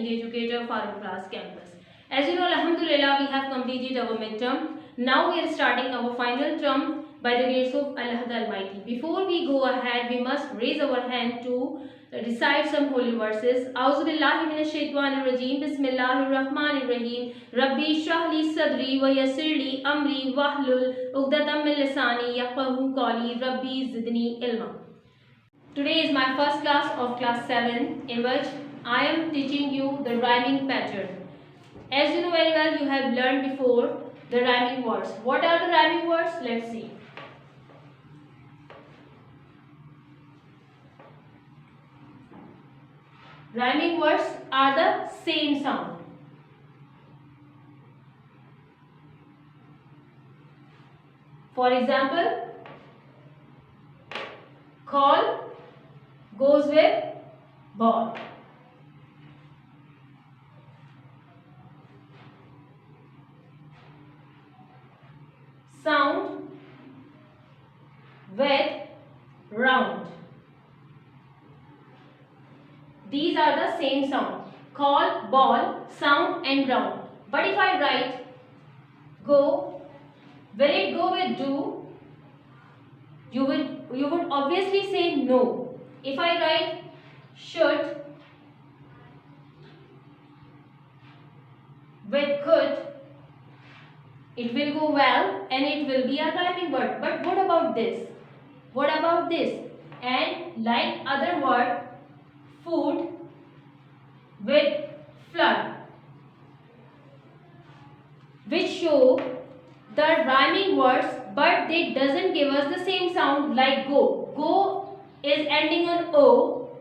the educator of Farooq Class campus. As you know, Alhamdulillah, we have completed our midterm. Now we are starting our final term by the grace of Allah the Almighty. Before we go ahead, we must raise our hand to recite some holy verses. A'udhu billahi minash shaitanir rajim. Bismillahir rahmanir rahim. Rabbi shrah li sadri wa yassir li amri wahlul 'uqdatam min lisani yafqahu qawli. Rabbi zidni ilma. Today is my first class of class 7, in which I am teaching you the rhyming pattern. As you know very well, you have learned before the rhyming words. What are the rhyming words? Let's see. Rhyming words are the same sound. For example, call goes with ball. Sound with round. These are the same sound. Call, ball, sound and round. But if I write go, will it go with do? You would obviously say no. If I write should with could, it will go well and it will be a rhyming word. But what about this? What about this? And like other word, food with flood, which show the rhyming words, but they doesn't give us the same sound like go. Go is ending on O,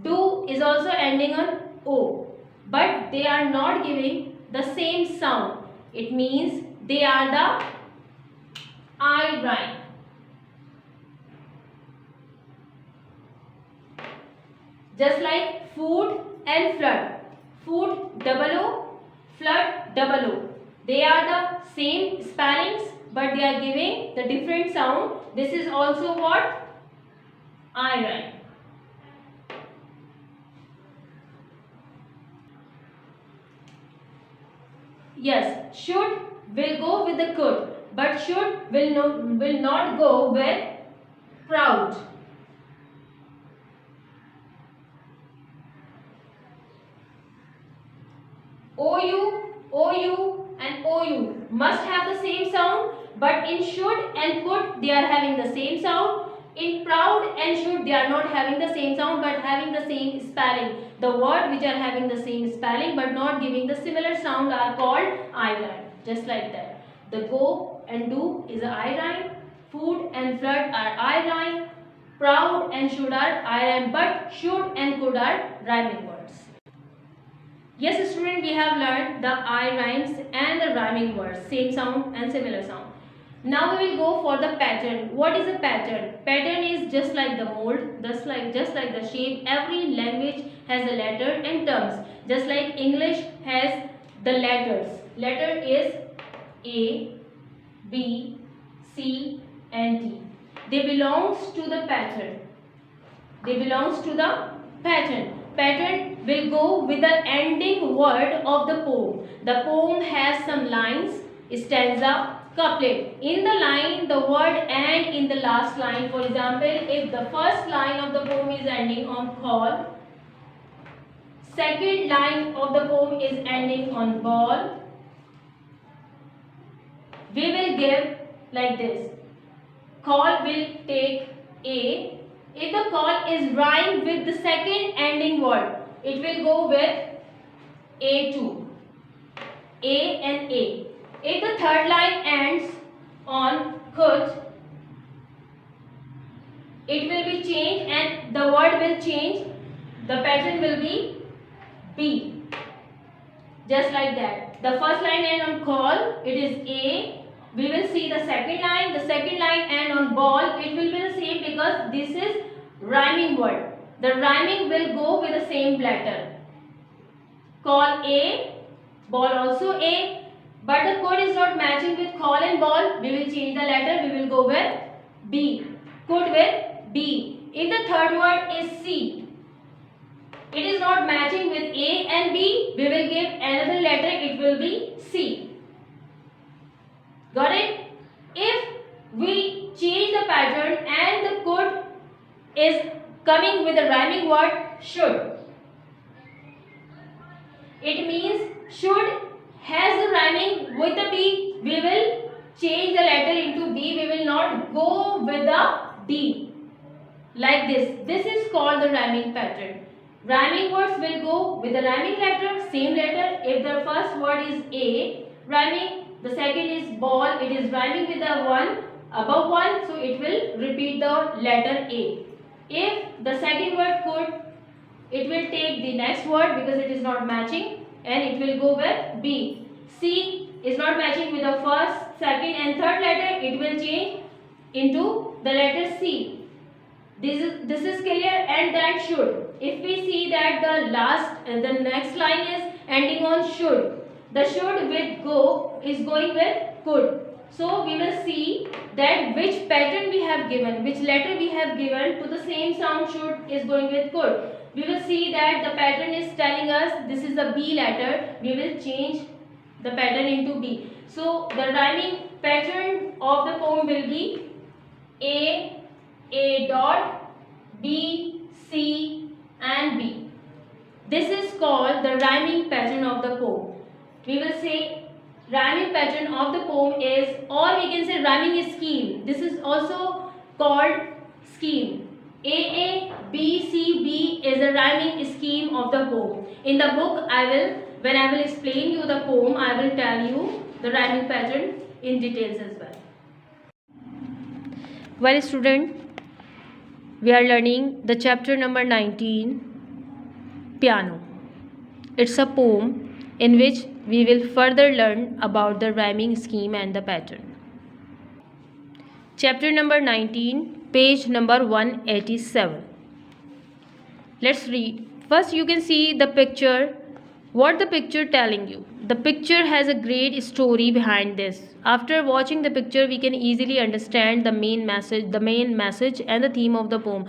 do is also ending on O, but they are not giving the same sound. It means they are the I rhyme. Just like food and flood. Food double O, flood double O. They are the same spellings, but they are giving the different sound. This is also what? I rhyme. Yes, should will go with the could, but should will not go with proud. OU and OU must have the same sound, but in should and could they are having the same sound. In proud and should they are not having the same sound but having the same spelling. The word which are having the same spelling but not giving the similar sound are called I rhyme. Just like that. The go and do is a I rhyme. Food and flood are I rhyme. Proud and should are I rhyme, but should and could are rhyming words. Yes, student, we have learned the I rhymes and the rhyming words, same sound and similar sound. Now we will go for the pattern. What is a pattern? Pattern is just like the mold, just like the shape. Every language has a letter and terms. Just like English has the letters. Letter is A, B, C and D. They belongs to the pattern. They belongs to the pattern. Pattern will go with the ending word of the poem. The poem has some lines, stanza, couplet. In the line, the word and in the last line. For example, if the first line of the poem is ending on call, second line of the poem is ending on ball, we will give like this. Call will take A. If the call is rhymed with the second ending word, it will go with A2. A and A. If the third line ends on could, it will be changed and the word will change. The pattern will be B. Just like that. The first line ends on call, it is A. We will see the second line. The second line ends on ball. It will be the same because this is rhyming word. The rhyming will go with the same letter. Call A, ball also A. But the code is not matching with call and ball. We will change the letter. We will go with B. Could with B. If the third word is C, it is not matching with A and B, we will give another letter, it will be C. Got it? If we change the pattern and the could is coming with a rhyming word should, it means should has the rhyming with the B, we will change the letter into B, we will not go with the D. Like this. This is called the rhyming pattern. Rhyming words will go with the rhyming letter, same letter. If the first word is A, rhyming, the second is ball, it is rhyming with the one above one, so it will repeat the letter A. If the second word could, it will take the next word because it is not matching and it will go with B. C is not matching with the first, second and third letter, it will change into the letter C. This is clear, and that should. If we see that the next line is ending on should, the should with go is going with could. So we will see that which pattern we have given, which letter we have given to the same sound should is going with could. We will see that the pattern is telling us this is a B letter. We will change the pattern into B. So the rhyming pattern of the poem will be A dot, B, C and B. This is called the rhyming pattern of the poem. We will say rhyming pattern of the poem is, or we can say rhyming scheme. This is also called scheme. A, B, C, B is a rhyming scheme of the poem. In the book, when I will explain you the poem, I will tell you the rhyming pattern in details as well. Well, student, we are learning the chapter number 19, Piano. It's a poem in which we will further learn about the rhyming scheme and the pattern. Chapter number 19, page number 187. Let's read. First you can see the picture. What the picture telling you? The picture has a great story behind this. After watching the picture, we can easily understand the main message and the theme of the poem.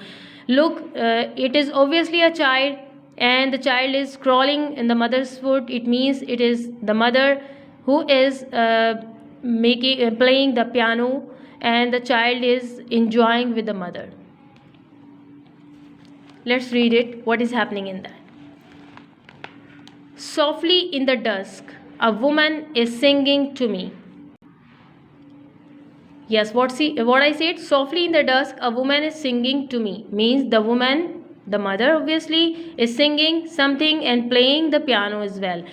Look, it is obviously a child, and the child is crawling in the mother's foot. It means it is the mother who is playing the piano, and the child is enjoying with the mother. Let's read it. What is happening in that? Softly in the dusk, a woman is singing to me. Yes, what I said, softly in the dusk, a woman is singing to me. Means the woman, the mother obviously, is singing something and playing the piano as well.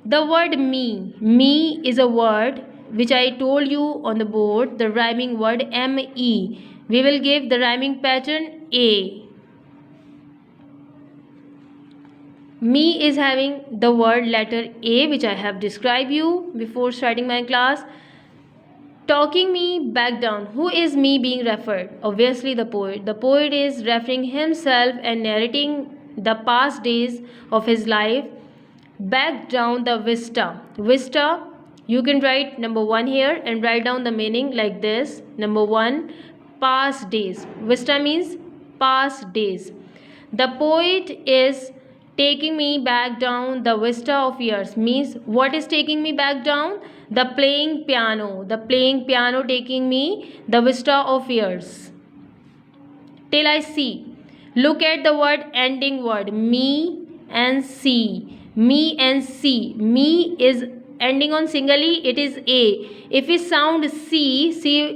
The word me is a word which I told you on the board, the rhyming word M-E. We will give the rhyming pattern A. Me is having the word letter A, which I have described you before starting my class. Talking me back down. Who is me being referred? Obviously the poet. The poet is referring himself and narrating the past days of his life. Back down the vista. Vista, you can write number 1 here and write down the meaning like this. Number 1, past days. Vista means past days. The poet is taking me back down the vista of years. Means what is taking me back down? The playing piano. The playing piano taking me the vista of years. Till I see. Look at the word ending word. Me and see. Me and see. Me is ending on singly. It is A. If we sound C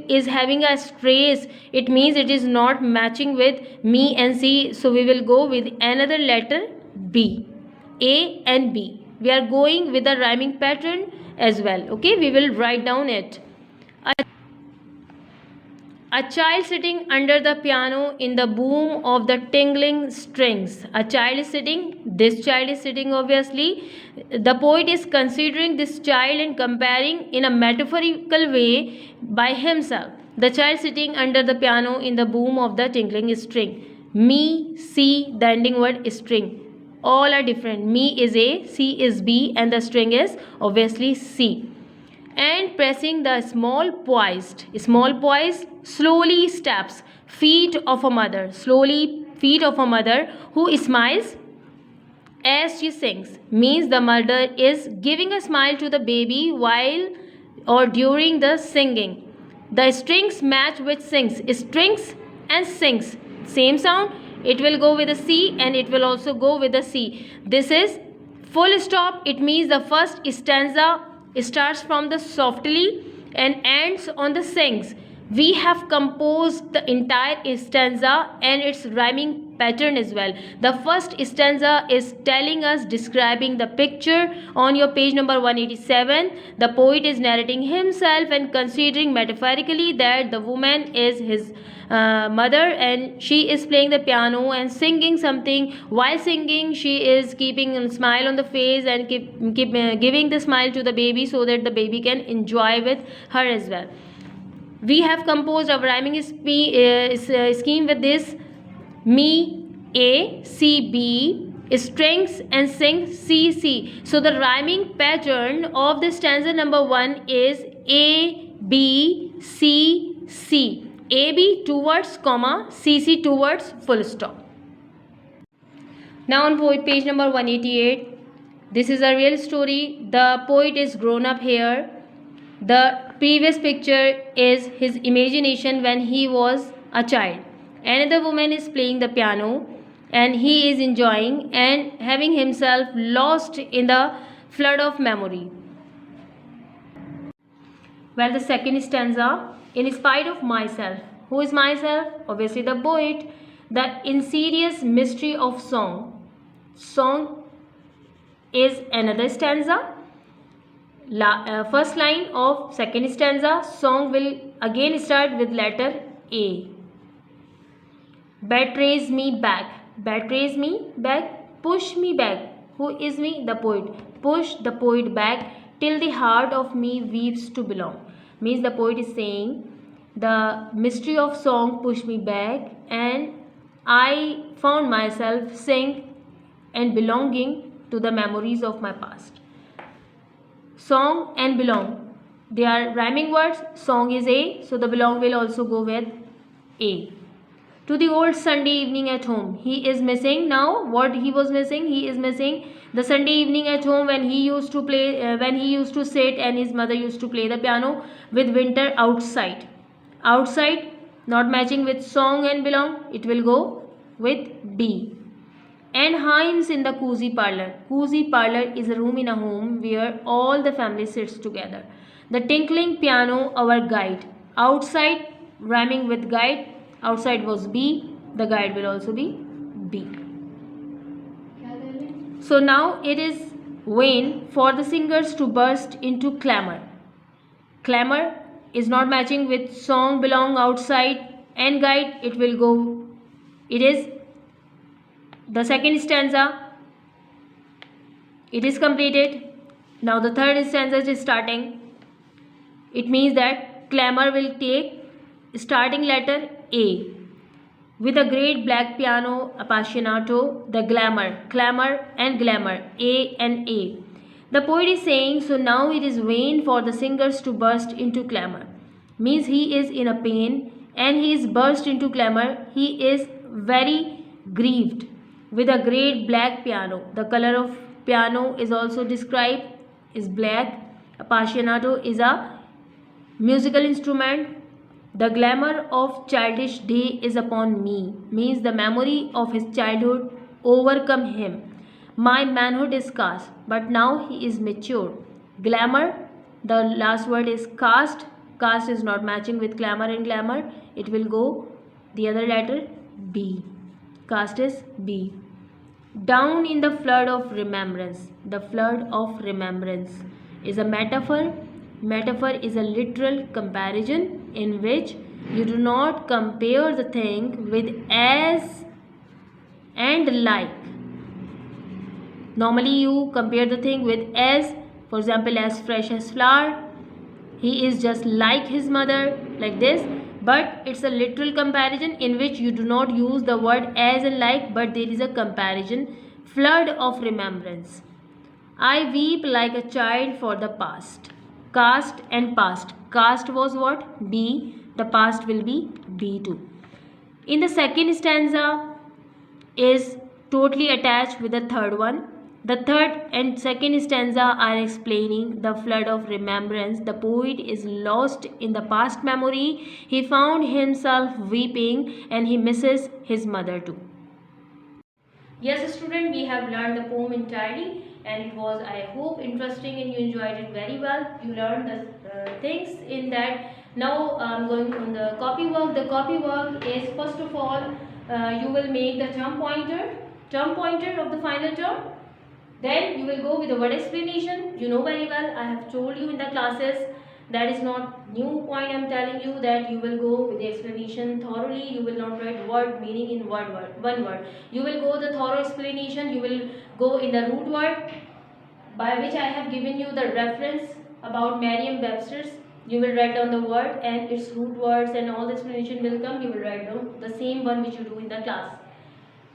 is having a stress. It means it is not matching with me and C. So we will go with another letter B. A and B. We are going with the rhyming pattern as well. Okay, we will write down it. A child sitting under the piano in the boom of the tingling strings. A child is sitting. This child is sitting obviously. The poet is considering this child and comparing in a metaphorical way by himself. The child sitting under the piano in the boom of the tingling string. Me, C, the ending word is string. All are different. Me is A, C is B, and the string is obviously C. And pressing the small poised, slowly steps, feet of a mother, slowly feet of a mother who smiles as she sings, means the mother is giving a smile to the baby while or during the singing. The strings match with sings. Strings and sings, same sound. It will go with a C and it will also go with a C. This is full stop. It means the first stanza starts from the softly and ends on the sings. We have composed the entire stanza and its rhyming pattern as well. The first stanza is telling us, describing the picture on your page number 187. The poet is narrating himself and considering metaphorically that the woman is his mother and she is playing the piano and singing something. While singing, she is keeping a smile on the face and giving the smile to the baby so that the baby can enjoy with her as well. We have composed a rhyming scheme with this: me A, C B, strings and sing C C. So the rhyming pattern of the stanza number 1 is A B C C. A B two words, comma, C C two words, full stop. Now on page number 188. This is a real story. The poet is grown up here. The previous picture is his imagination when he was a child. Another woman is playing the piano and he is enjoying and having himself lost in the flood of memory. Well, the second stanza, in spite of myself. Who is myself? Obviously the poet. The insidious mystery of song. Song is another stanza. First line of second stanza, song will again start with letter A. Betrays me back. Betrays me back. Push me back. Who is me? The poet. Push the poet back till the heart of me weeps to belong. Means the poet is saying the mystery of song pushed me back and I found myself sing and belonging to the memories of my past. Song and belong, they are rhyming words. Song is A, so the belong will also go with A. To the old Sunday evening at home, he is missing now. What he was missing? He is missing the Sunday evening at home when he used to play, when he used to sit and his mother used to play the piano with winter outside. Outside, not matching with song and belong, it will go with B. And hymns in the cozy parlor. Cozy parlor is a room in a home where all the family sits together. The tinkling piano, our guide. Outside, rhyming with guide. Outside was B. The guide will also be B. So now it is vain for the singers to burst into clamor. Clamor is not matching with song, belong, outside and guide. It will go. It is the second stanza. It is completed. Now the third stanza is starting. It means that clamor will take starting letter A. With a great black piano appassionato, the glamour, clamor and glamour, A and A. The poet is saying, so now it is vain for the singers to burst into clamor. Means he is in a pain and he is burst into clamor. He is very grieved. With a great black piano. The color of piano is also described is black. Appassionato is a musical instrument. The glamour of childish day is upon me. Means the memory of his childhood overcome him. My manhood is cast, but now he is mature. Glamour, the last word is cast. Cast is not matching with clamor and glamour. It will go the other letter B. Cast is B. Down in the flood of remembrance. The flood of remembrance is a metaphor. Metaphor is a literal comparison in which you do not compare the thing with as and like. Normally you compare the thing with as, for example, as fresh as flower. He is just like his mother, like this. But it's a literal comparison in which you do not use the word as and like, but there is a comparison. Flood of remembrance. I weep like a child for the past. Cast and past. Cast was what? B. The past will be B2. In the second stanza is totally attached with the third one. The third and second stanza are explaining the flood of remembrance. The poet is lost in the past memory. He found himself weeping and he misses his mother too. Yes, student, we have learned the poem entirely and it was, I hope, interesting and you enjoyed it very well. You learned the things in that. Now I'm going on the copy work. The copy work is, first of all, you will make the term pointer of the final term. Then you will go with the word explanation. You know very well, I have told you in the classes, that is not new point. I am telling you that you will go with the explanation thoroughly. You will not write word meaning in one word. You will go the thorough explanation. You will go in the root word, by which I have given you the reference about Merriam-Webster's. You will write down the word and its root words and all the explanation will come. You will write down the same one which you do in the class.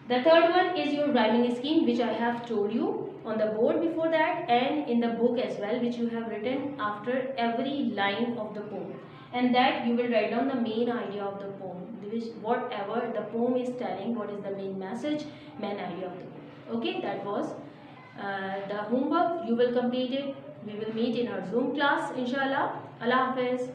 The third one is your rhyming scheme, which I have told you on the board before that and in the book as well, which you have written after every line of the poem. And that you will write down the main idea of the poem, which whatever the poem is telling, what is the main message, main idea of the poem. Okay, that was the homework. You will complete it. We will meet in our Zoom class, inshallah. Allah Hafiz.